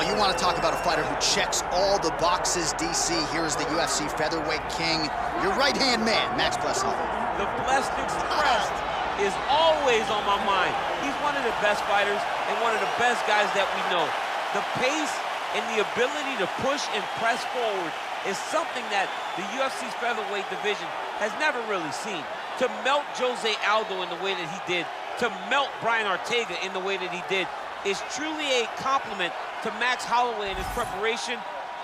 Well, you want to talk about a fighter who checks all the boxes, DC. Here's the UFC featherweight king, your right-hand man, Max Blesson. The blessed expressed is always on my mind. He's one of the best fighters and one of the best guys that we know. The pace and the ability to push and press forward is something that the UFC's featherweight division has never really seen. To melt Jose Aldo in the way that he did, to melt Brian Ortega in the way that he did, is truly a compliment to Max Holloway in his preparation,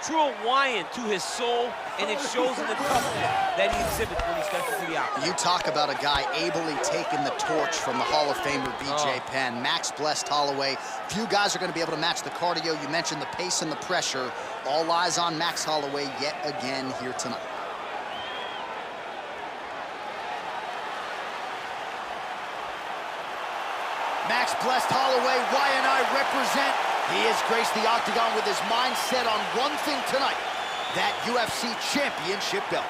true Hawaiian to his soul, and it shows in the toughness that he exhibits when he steps into the octagon. You talk about a guy ably taking the torch from the Hall of Famer BJ Penn. Max blessed Holloway. Few guys are going to be able to match the cardio. You mentioned the pace and the pressure. All eyes on Max Holloway yet again here tonight. Max blessed Holloway, Y&I represent. He has graced the octagon with his mind set on one thing tonight, that UFC championship belt.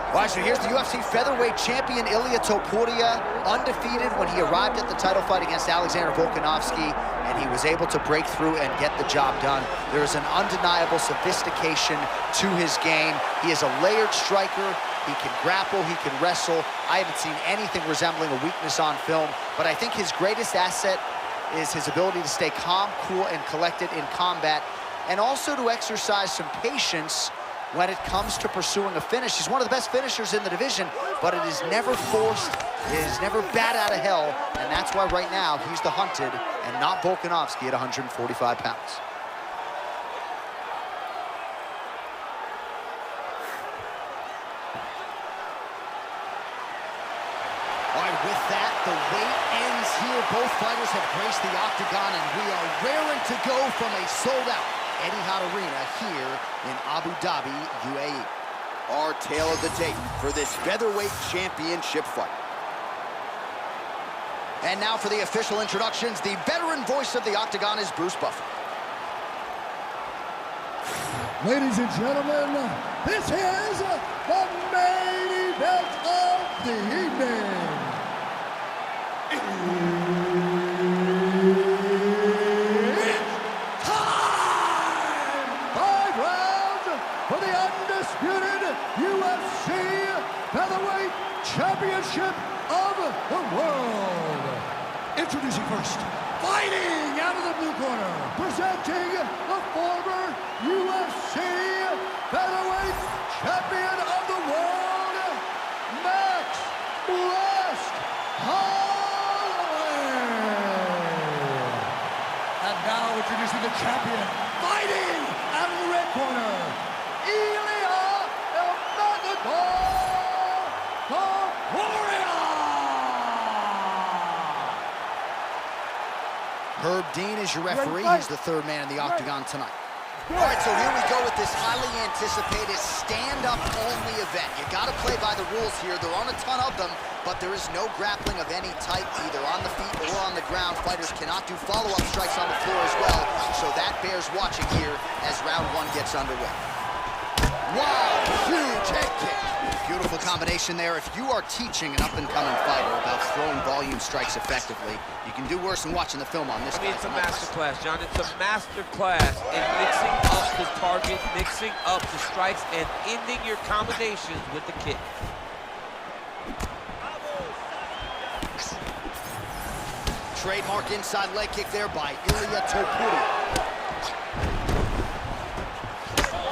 All right, so here's the UFC featherweight champion, Ilia Topuria, undefeated when he arrived at the title fight against Alexander Volkanovski, and he was able to break through and get the job done. There is an undeniable sophistication to his game. He is a layered striker. He can grapple, he can wrestle. I haven't seen anything resembling a weakness on film, but I think his greatest asset is his ability to stay calm, cool, and collected in combat, and also to exercise some patience when it comes to pursuing a finish. He's one of the best finishers in the division, but it is never forced, it is never bat out of hell, and that's why right now he's the hunted and not Volkanovski at 145 pounds. All right, with that, the wait ends here. Both fighters have graced the octagon, and we are raring to go from a sold-out Etihad Arena here in Abu Dhabi, UAE. Our tale of the tape for this featherweight championship fight. And now for the official introductions, the veteran voice of the octagon is Bruce Buffer. Ladies and gentlemen, this is the main event of the evening. For the undisputed UFC featherweight championship of the world. Introducing first, fighting out of the blue corner, presenting the former UFC featherweight champion of the world, Max Blessed Holloway. And now introducing the champion, fighting out of the red corner, Herb Dean is your referee. He's the third man in the octagon tonight. All right, so here we go with this highly anticipated stand-up only event. You got to play by the rules here. There aren't a ton of them, but there is no grappling of any type, either on the feet or on the ground. Fighters cannot do follow-up strikes on the floor as well, so that bears watching here as round one gets underway. Wow, huge head kick. Beautiful combination there. If you are teaching an up-and-coming fighter about throwing volume strikes effectively, you can do worse than watching the film on this. I mean, it's a master class, John. It's a master class in mixing up the target, mixing up the strikes, and ending your combinations with the kick. Trademark inside leg kick there by Ilia Topuria.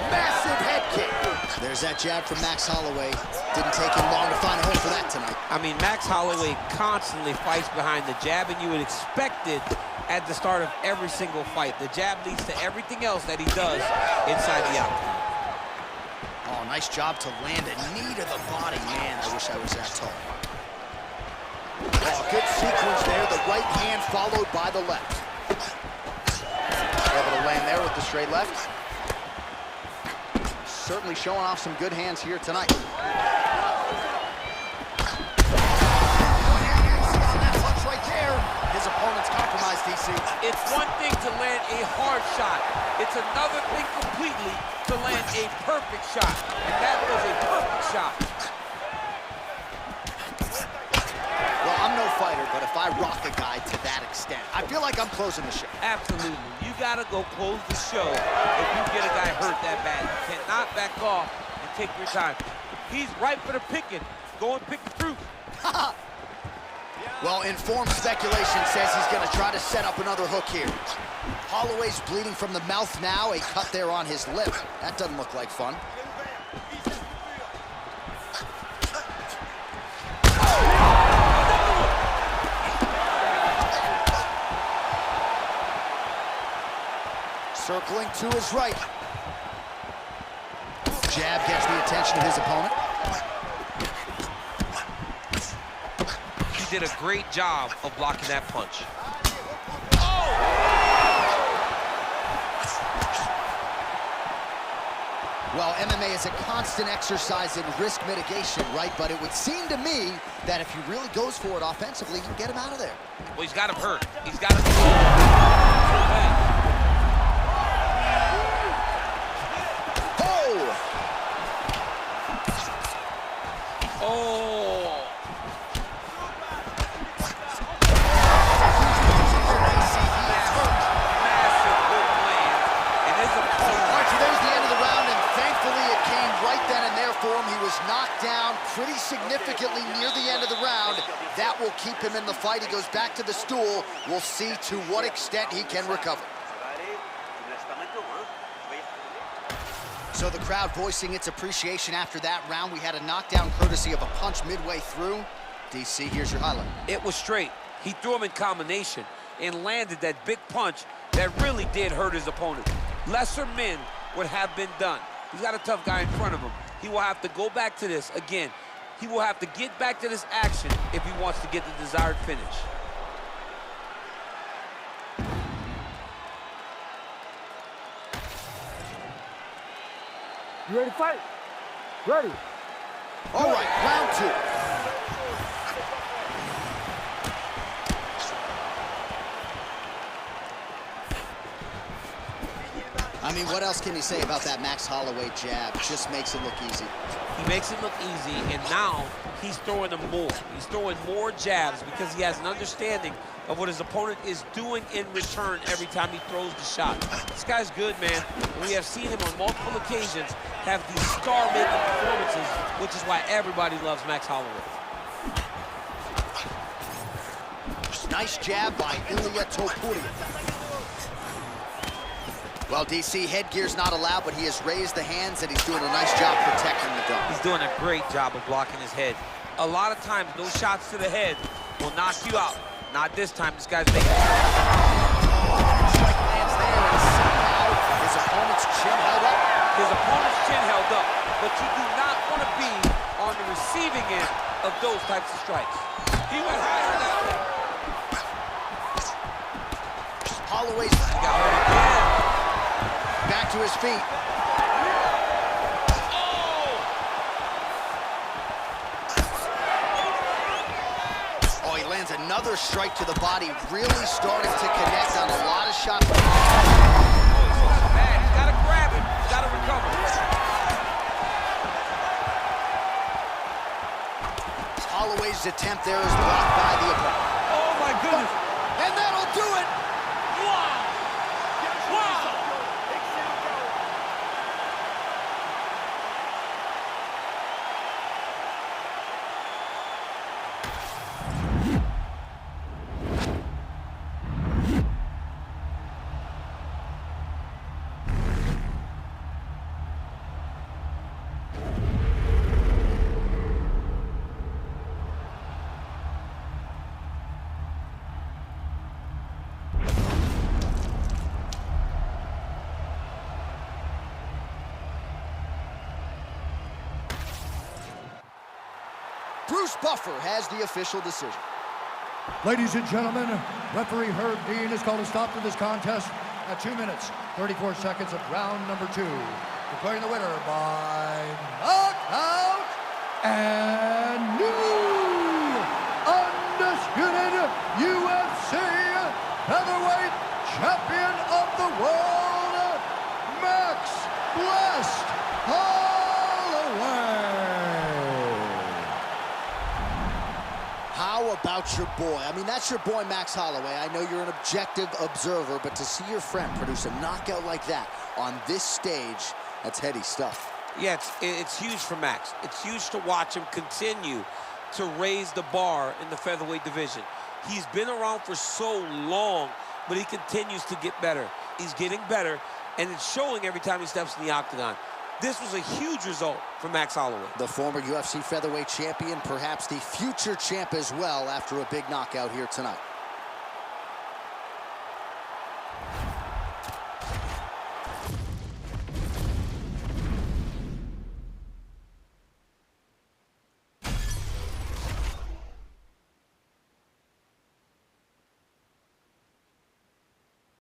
Massive head kick. There's that jab from Max Holloway. Didn't take him long to find a home for that tonight. I mean, Max Holloway constantly fights behind the jab, and you would expect it at the start of every single fight. The jab leads to everything else that he does inside the octagon. Oh, nice job to land a knee to the body. Man, I wish I was that tall. Oh, good sequence there. The right hand followed by the left. Able to land there with the straight left. Certainly showing off some good hands here tonight. DC. It's one thing to land a hard shot. It's another thing completely to land a perfect shot. And that was a perfect shot. Well, I'm no fighter, but if I rock a guy to that extent, I feel like I'm closing the show. Absolutely. You got to go close the show if you get a guy hurt that bad. You cannot back off and take your time. He's right for the picking. Go and pick the fruit. Well, informed speculation says he's going to try to set up another hook here. Holloway's bleeding from the mouth now, a cut there on his lip. That doesn't look like fun. Circling to his right. Jab gets the attention of his opponent. He did a great job of blocking that punch. Well, MMA is a constant exercise in risk mitigation, right? But it would seem to me that if he really goes for it offensively, you can get him out of there. Well, he's got him hurt. He's got him. Knocked down pretty significantly near the end of the round. That will keep him in the fight. He goes back to the stool. We'll see to what extent he can recover. So the crowd voicing its appreciation after that round. We had a knockdown courtesy of a punch midway through. DC, here's your highlight. It was straight. He threw him in combination and landed that big punch that really did hurt his opponent. Lesser men would have been done. He's got a tough guy in front of him. He will have to go back to this. Again, he will have to get back to this action if he wants to get the desired finish. You ready to fight? Ready. All right, round two. I mean, what else can you say about that Max Holloway jab? Just makes it look easy. He makes it look easy, and now he's throwing them more. He's throwing more jabs because he has an understanding of what his opponent is doing in return every time he throws the shot. This guy's good, man. We have seen him on multiple occasions have these star-making performances, which is why everybody loves Max Holloway. Nice jab by Ilia Topuria. Well, DC, headgear's not allowed, but he has raised the hands, and he's doing a nice job protecting the dome. He's doing a great job of blocking his head. A lot of times, those shots to the head will knock you out. Not this time. This guy's making it. Strike lands there, and somehow his opponent's chin held up. His opponent's chin held up, but you do not want to be on the receiving end of those types of strikes. He went higher that way. Holloway's got hurt again. Back to his feet. Oh, he lands another strike to the body, really starting to connect on a lot of shots. Oh, he's so bad. He's got to grab it. He's got to recover. Holloway's attempt there is blocked by the opponent. Oh, my goodness. And that'll do it. Wow. Wow. Bruce Buffer has the official decision. Ladies and gentlemen, referee Herb Dean has called a stop to this contest at 2 minutes, 34 seconds of round number 2. Declaring the winner by knockout and new undisputed UFC featherweight champion of the world, Max Blessed Holloway. How about your boy? I mean, that's your boy, Max Holloway. I know you're an objective observer, but to see your friend produce a knockout like that on this stage, that's heady stuff. Yeah, it's huge for Max. It's huge to watch him continue to raise the bar in the featherweight division. He's been around for so long, but he continues to get better. He's getting better, and it's showing every time he steps in the octagon. This was a huge result for Max Holloway. The former UFC featherweight champion, perhaps the future champ as well, after a big knockout here tonight.